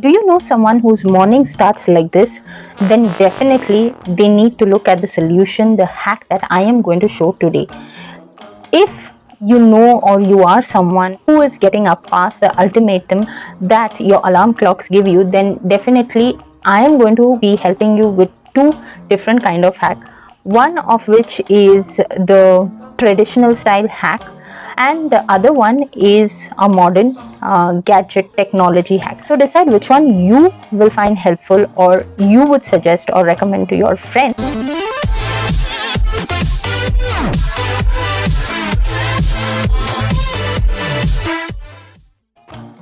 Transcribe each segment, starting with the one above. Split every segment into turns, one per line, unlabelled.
Do you know someone whose morning starts like this? Then definitely they need to look at the solution, the hack that I am going to show today. If you know or you are someone who is getting up past the ultimatum that your alarm clocks give you, then definitely I am going to be helping you with two different kind of hack. One of which is the traditional style hack, and the other one is a modern gadget technology hack. So decide which one you will find helpful or you would suggest or recommend to your friends.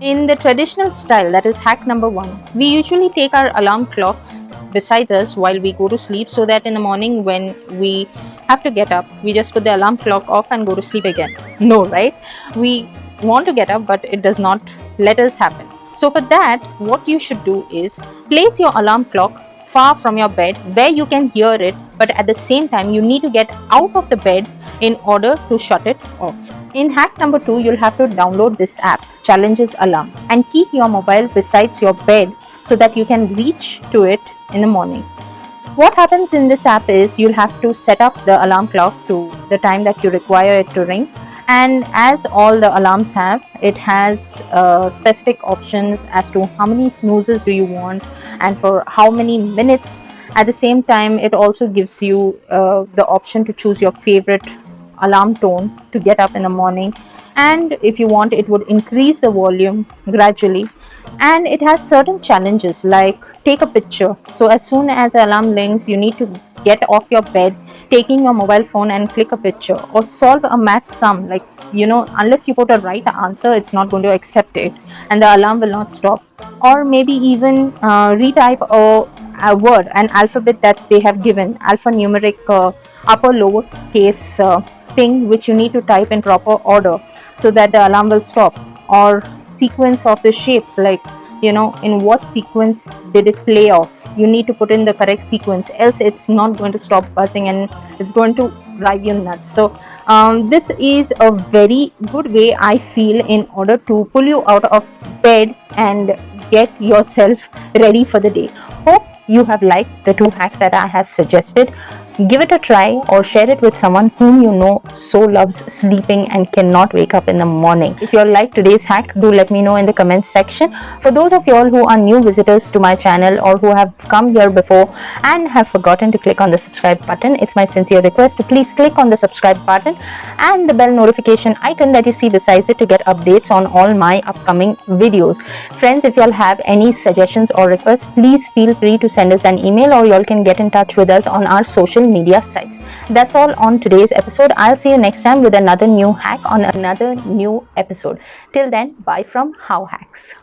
In the traditional style, that is hack number one, we usually take our alarm clocks besides us while we go to sleep, so that in the morning when we have to get up, we just put the alarm clock off and go to sleep again. No, right? We want to get up, but it does not let us happen. So for that, what you should do is place your alarm clock far from your bed where you can hear it, but at the same time you need to get out of the bed in order to shut it off. In hack number 2, you'll have to download this app, Challenges Alarm, and keep your mobile besides your bed so that you can reach to it in the morning. What happens in this app is you'll have to set up the alarm clock to the time that you require it to ring, and as all the alarms have, it has specific options as to how many snoozes do you want and for how many minutes. At the same time, it also gives you the option to choose your favorite alarm tone to get up in the morning, and if you want, it would increase the volume gradually. And it has certain challenges like take a picture. So as soon as the alarm rings, you need to get off your bed, taking your mobile phone and click a picture, or solve a math sum. Like, unless you put a right answer, it's not going to accept it and the alarm will not stop. Or maybe even retype a word, an alphabet that they have given, alphanumeric upper lower case thing, which you need to type in proper order so that the alarm will stop. Or sequence of the shapes, like in what sequence did it play off, you need to put in the correct sequence, else it's not going to stop buzzing and it's going to drive you nuts. So this is a very good way, I feel, in order to pull you out of bed and get yourself ready for the day. Hope you have liked the two hacks that I have suggested. Give it a try or share it with someone whom you know so loves sleeping and cannot wake up in the morning. If you like today's hack, do let me know in the comments section. For those of you all who are new visitors to my channel or who have come here before and have forgotten to click on the subscribe button, it's my sincere request to please click on the subscribe button and the bell notification icon that you see besides it to get updates on all my upcoming videos. Friends, if you all have any suggestions or requests, please feel free to send us an email, or you all can get in touch with us on our social media sites. That's all on today's episode. I'll see you next time with another new hack on another new episode. Till then, bye from How Hacks.